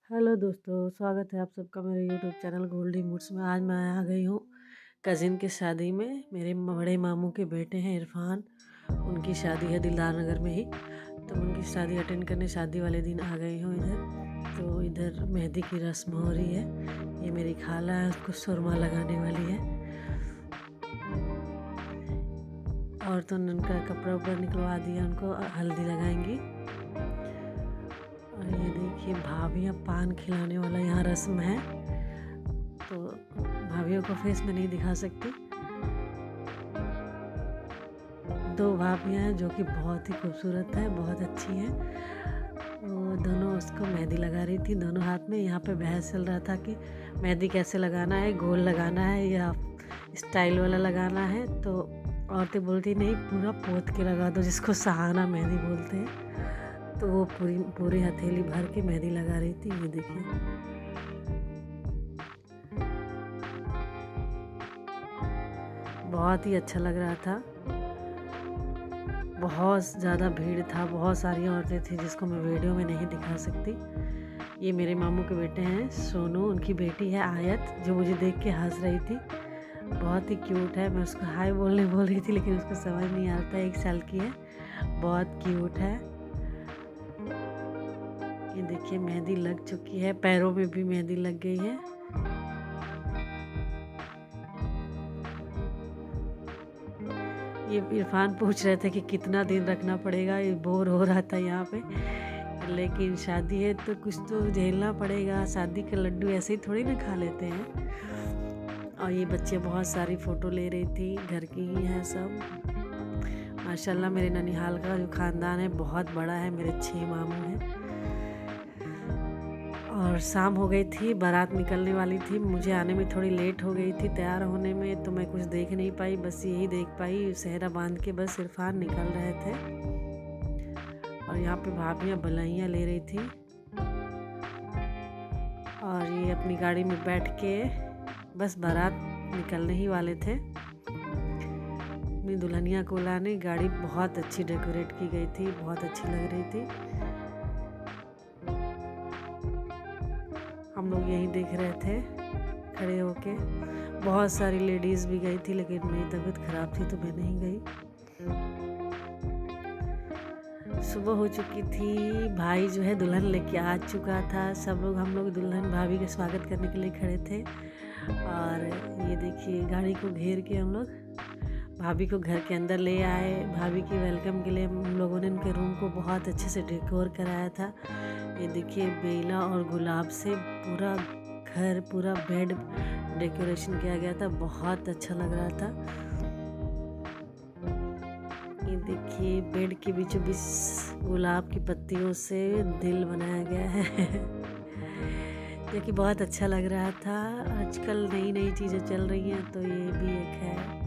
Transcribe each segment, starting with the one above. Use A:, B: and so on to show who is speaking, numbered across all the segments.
A: Hello दोस्तों, स्वागत है आप सबका मेरे यूट्यूब चैनल गोल्डी मूड्स में। आज मैं आ गई हूँ कज़िन की शादी में। मेरे बड़े मामू के बेटे हैं इरफान, उनकी शादी है दिलदार नगर में ही। तो उनकी शादी अटेंड करने शादी वाले दिन आ गई हूँ इधर। तो इधर मेहंदी की रस्म हो रही है। ये मेरी खाला है, उसको सुरमा लगाने वाली है। और तो उनका कपड़ा उपड़ा निकलवा दिया, उनको हल्दी लगाएंगी। और ये देखिए भाभियाँ पान खिलाने वाला यहाँ रस्म है। तो भाभियों को फेस में नहीं दिखा सकती। दो भाभियाँ हैं जो कि बहुत ही खूबसूरत है, बहुत अच्छी हैं। वो दोनों उसको मेहंदी लगा रही थी दोनों हाथ में। यहाँ पे बहस चल रहा था कि मेहंदी कैसे लगाना है, गोल लगाना है या स्टाइल वाला लगाना है। तो औरतें बोलती नहीं, पूरा पोत के लगा दो, जिसको सहाना मेहंदी बोलते हैं। तो वो पूरी हथेली भर के मेहंदी लगा रही थी। ये देखिए बहुत ही अच्छा लग रहा था। बहुत ज़्यादा भीड़ था, बहुत सारी औरतें थी जिसको मैं वीडियो में नहीं दिखा सकती। ये मेरे मामू के बेटे हैं सोनू, उनकी बेटी है आयत, जो मुझे देख के हंस रही थी। बहुत ही क्यूट है। मैं उसको हाय बोल रही थी, लेकिन उसको समझ नहीं आता। 1 साल की है, बहुत क्यूट है। ये देखिए मेहंदी लग चुकी है, पैरों में भी मेहंदी लग गई है। ये इरफान पूछ रहे थे कि कितना दिन रखना पड़ेगा, ये बोर हो रहा था यहाँ पे। लेकिन शादी है तो कुछ तो झेलना पड़ेगा। शादी के लड्डू ऐसे ही थोड़ी ना खा लेते हैं। और ये बच्चे बहुत सारी फ़ोटो ले रही थी, घर की ही है सब। माशाल्लाह मेरे ननिहाल का जो ख़ानदान है बहुत बड़ा है। मेरे 6 मामू हैं। और शाम हो गई थी, बारात निकलने वाली थी। मुझे आने में थोड़ी लेट हो गई थी तैयार होने में, तो मैं कुछ देख नहीं पाई। बस यही देख पाई, सेहरा बांध के बस इरफान निकल रहे थे। और यहाँ पे भाभियाँ बलाइयाँ ले रही थी। और ये अपनी गाड़ी में बैठ के बस बारात निकलने ही वाले थे। अपनी दुल्हनिया को लाने गाड़ी बहुत अच्छी डेकोरेट की गई थी, बहुत अच्छी लग रही थी। हम लोग यही देख रहे थे खड़े होके। बहुत सारी लेडीज़ भी गई थी, लेकिन मेरी तबीयत ख़राब थी तो मैं नहीं गई। सुबह हो चुकी थी, भाई जो है दुल्हन लेके आ चुका था। सब लोग हम लोग दुल्हन भाभी का स्वागत करने के लिए खड़े थे। और ये देखिए गाड़ी को घेर के हम लोग भाभी को घर के अंदर ले आए। भाभी की वेलकम के लिए हम लोगों ने उनके रूम को बहुत अच्छे से डेकोर कराया था। ये देखिए बेला और गुलाब से पूरा घर, पूरा बेड डेकोरेशन किया गया था। बहुत अच्छा लग रहा था। ये देखिए बेड के बीचों बीच गुलाब की पत्तियों से दिल बनाया गया है जो कि बहुत अच्छा लग रहा था। आजकल नई नई चीज़ें चल रही हैं, तो ये भी एक है।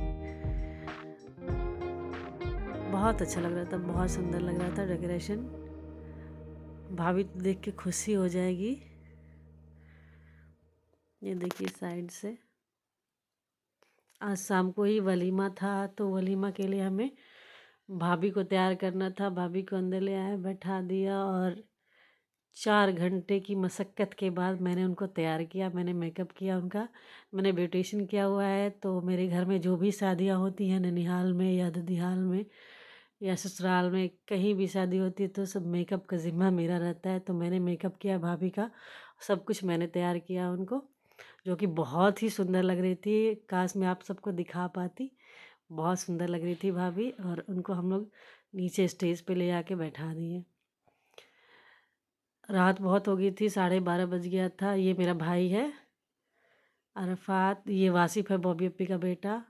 A: बहुत अच्छा लग रहा था, बहुत सुंदर लग रहा था डेकोरेशन। भाभी देख के खुशी हो जाएगी। ये देखिए साइड से आज शाम को ही वलीमा था, तो वलीमा के लिए हमें भाभी को तैयार करना था। भाभी को अंदर ले आया, बैठा दिया और 4 घंटे की मशक्क़त के बाद मैंने उनको तैयार किया। मैंने मेकअप किया उनका। मैंने ब्यूटिशन किया हुआ है। तो मेरे घर में जो भी शादियाँ होती हैं, ननिहाल में या ददिहाल में या ससुराल में, कहीं भी शादी होती है तो सब मेकअप का ज़िम्मा मेरा रहता है। तो मैंने मेकअप किया भाभी का, सब कुछ मैंने तैयार किया उनको, जो कि बहुत ही सुंदर लग रही थी। काश मैं आप सबको दिखा पाती। बहुत सुंदर लग रही थी भाभी। और उनको हम लोग नीचे स्टेज पे ले आके बैठा दिए। रात बहुत हो गई थी, 12:30 बज गया था। ये मेरा भाई है अरफात, ये वासिफ है बॉबी अप्पी का बेटा।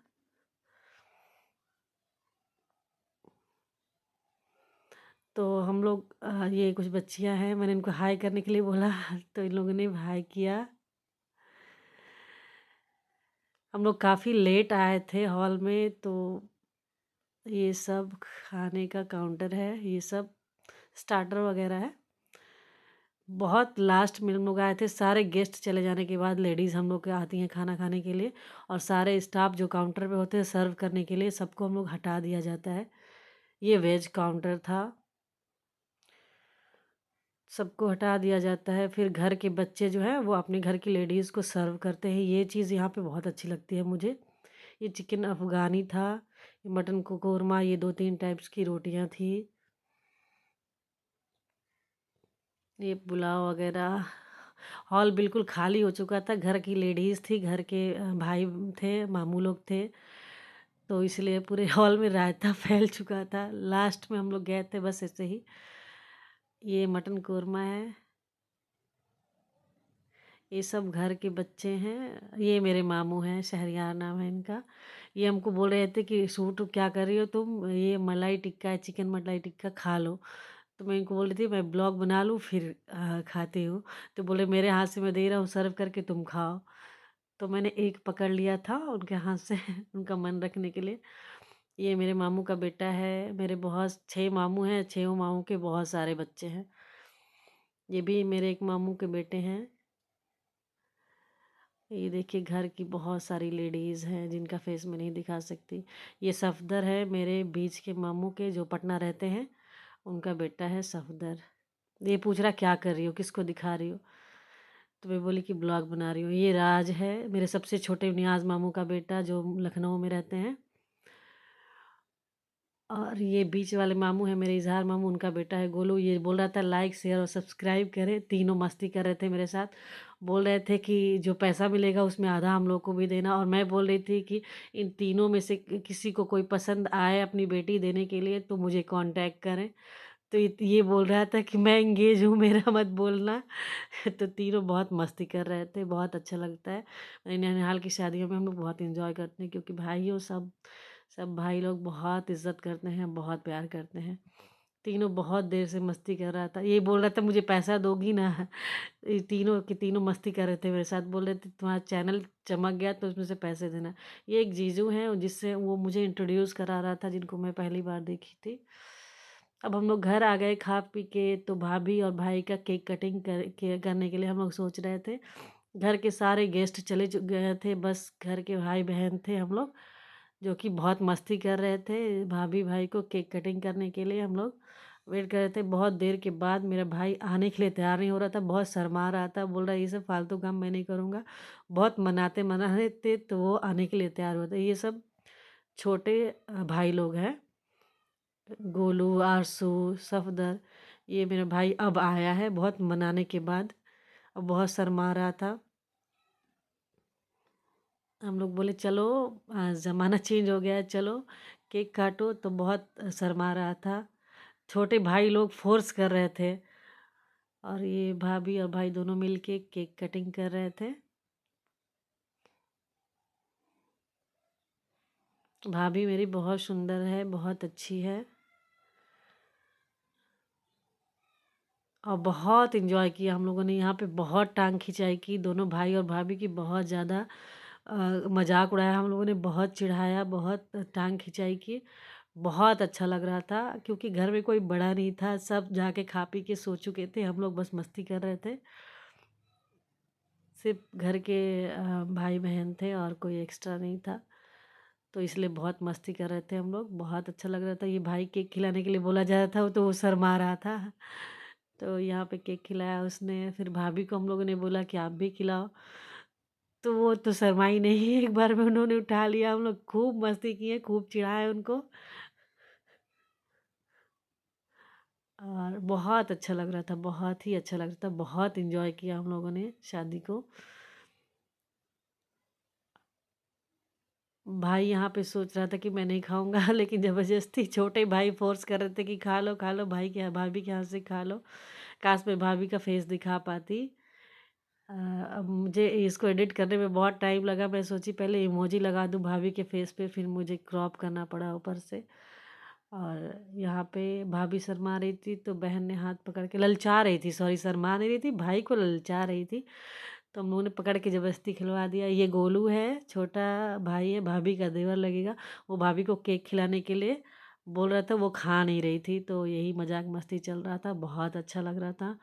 A: तो हम लोग ये कुछ बच्चियां हैं, मैंने इनको हाय करने के लिए बोला तो इन लोगों ने हाय किया। हम लोग काफ़ी लेट आए थे हॉल में। तो ये सब खाने का काउंटर है, ये सब स्टार्टर वगैरह है। बहुत लास्ट में हम लोग आए थे। सारे गेस्ट चले जाने के बाद लेडीज़ हम लोग के आती हैं खाना खाने के लिए, और सारे स्टाफ जो काउंटर पे होते हैं सर्व करने के लिए, सबको हम लोग हटा दिया जाता है। ये वेज काउंटर था। सबको हटा दिया जाता है। फिर घर के बच्चे जो हैं वो अपने घर की लेडीज़ को सर्व करते हैं। ये चीज़ यहाँ पे बहुत अच्छी लगती है मुझे। ये चिकन अफ़गानी था, ये मटन कोरमा, ये 2-3 टाइप्स की रोटियाँ थी। ये पुलाव वगैरह। हॉल बिल्कुल खाली हो चुका था। घर की लेडीज़ थी, घर के भाई थे, मामू लोग थे। तो इसलिए पूरे हॉल में रायता फैल चुका था। लास्ट में हम लोग गए थे बस ऐसे ही। ये मटन कोरमा है। ये सब घर के बच्चे हैं। ये मेरे मामू हैं, शहरयार नाम है इनका। ये हमको बोल रहे थे कि सूटू क्या कर रही हो तुम? ये मलाई टिक्का है, चिकन मलाई टिक्का खा लो। तो मैं इनको बोल रही थी मैं ब्लॉग बना लूँ फिर खाती हूँ। तो बोले मेरे हाथ से मैं दे रहा हूँ सर्व करके, तुम खाओ। तो मैंने एक पकड़ लिया था उनके हाथ से उनका मन रखने के लिए। ये मेरे मामू का बेटा है। मेरे बहुत 6 मामू हैं, 6 मामू के बहुत सारे बच्चे हैं। ये भी मेरे एक मामू के बेटे हैं। ये देखिए घर की बहुत सारी लेडीज़ हैं जिनका फेस मैं नहीं दिखा सकती। ये सफदर है मेरे बीच के मामू के, जो पटना रहते हैं, उनका बेटा है सफदर। ये पूछ रहा क्या कर रही हो, किसको दिखा रही हो? तो मैं बोली कि ब्लॉग बना रही हूँ। ये राज है मेरे सबसे छोटे नियाज़ मामू का बेटा, जो लखनऊ में रहते हैं। और ये बीच वाले मामू हैं मेरे इज़हार मामू, उनका बेटा है गोलू। ये बोल रहा था लाइक शेयर और सब्सक्राइब करें। तीनों मस्ती कर रहे थे मेरे साथ। बोल रहे थे कि जो पैसा मिलेगा उसमें आधा हम लोग को भी देना। और मैं बोल रही थी कि इन तीनों में से किसी को कोई पसंद आए अपनी बेटी देने के लिए तो मुझे कांटेक्ट करें। तो ये बोल रहा था कि मैं एंगेज हूँ, मेरा मत बोलना। तो तीनों बहुत मस्ती कर रहे थे, बहुत अच्छा लगता है। ननिहाल की शादियों में हम लोग बहुत एंजॉय करते हैं, क्योंकि भाइयों सब भाई लोग बहुत इज्जत करते हैं, बहुत प्यार करते हैं। तीनों बहुत देर से मस्ती कर रहा था। ये बोल रहा था मुझे पैसा दोगी ना? ये तीनों के तीनों मस्ती कर रहे थे मेरे साथ। बोल रहे थे तुम्हारा चैनल चमक गया तो उसमें से पैसे देना। ये एक जीजू हैं जिससे वो मुझे इंट्रोड्यूस करा रहा था, जिनको मैं पहली बार देखी थी। अब हम लोग घर आ गए खा पी के। तो भाभी और भाई का केक कटिंग करने के लिए हम लोग सोच रहे थे। घर के सारे गेस्ट चले गए थे, बस घर के भाई बहन थे हम लोग, जो कि बहुत मस्ती कर रहे थे। भाभी भाई को केक कटिंग करने के लिए हम लोग वेट कर रहे थे। बहुत देर के बाद मेरा भाई आने के लिए तैयार नहीं हो रहा था, बहुत शर्मा रहा था। बोल रहा ये सब फालतू काम मैं नहीं करूँगा। बहुत मनाते मनाते तो वो आने के लिए तैयार हुआ था। ये सब छोटे भाई लोग हैं, गोलू, आरसू, सफदर। ये मेरा भाई अब आया है बहुत मनाने के बाद। अब बहुत शर्मा रहा था। हम लोग बोले चलो ज़माना चेंज हो गया है, चलो केक काटो। तो बहुत शर्मा रहा था। छोटे भाई लोग फोर्स कर रहे थे, और ये भाभी और भाई दोनों मिलके केक कटिंग कर रहे थे। भाभी मेरी बहुत सुंदर है, बहुत अच्छी है। और बहुत एंजॉय किया हम लोगों ने यहाँ पे। बहुत टांग खिंचाई की दोनों भाई और भाभी की, बहुत ज़्यादा मजाक उड़ाया हम लोगों ने, बहुत चिढ़ाया, बहुत टांग खिंचाई की। बहुत अच्छा लग रहा था, क्योंकि घर में कोई बड़ा नहीं था, सब जाके खा पी के सो चुके थे। हम लोग बस मस्ती कर रहे थे। सिर्फ घर के भाई बहन थे और कोई एक्स्ट्रा नहीं था। तो इसलिए बहुत मस्ती कर रहे थे हम लोग। बहुत अच्छा लग रहा था। ये भाई केक खिलाने के लिए बोला जा रहा था तो वो शर्मा रहा था। तो यहाँ पे केक खिलाया उसने। फिर भाभी को हम लोगों ने बोला कि आप भी खिलाओ। तो वो तो शर्माई नहीं, एक बार में उन्होंने उठा लिया। हम लोग खूब मस्ती किए, खूब चिढ़ाए उनको। और बहुत अच्छा लग रहा था, बहुत ही अच्छा लग रहा था। बहुत एंजॉय किया हम लोगों ने शादी को। भाई यहाँ पे सोच रहा था कि मैं नहीं खाऊंगा लेकिन ज़बरदस्ती छोटे भाई फोर्स कर रहे थे कि खा लो भाई के, भाभी के हाथ से खा लो। काश मैं भाभी का फेस दिखा पाती। अब मुझे इसको एडिट करने में बहुत टाइम लगा। मैं सोची पहले इमोजी लगा दूं भाभी के फेस पे, फिर मुझे क्रॉप करना पड़ा ऊपर से। और यहाँ पे भाभी शर्मा रही थी तो बहन ने हाथ पकड़ के, ललचा रही थी, सॉरी शर्मा नहीं रही थी, भाई को ललचा रही थी। तो हम लोगों ने पकड़ के ज़बरदस्ती खिलवा दिया। ये गोलू है, छोटा भाई है, भाभी का देवर लगेगा। वो भाभी को केक खिलाने के लिए बोल रहा था, वो खा नहीं रही थी। तो यही मजाक मस्ती चल रहा था। बहुत अच्छा लग रहा था।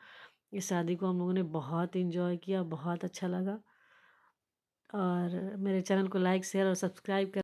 A: इस शादी को हम लोगों ने बहुत इंजॉय किया, बहुत अच्छा लगा। और मेरे चैनल को लाइक शेयर और सब्सक्राइब कर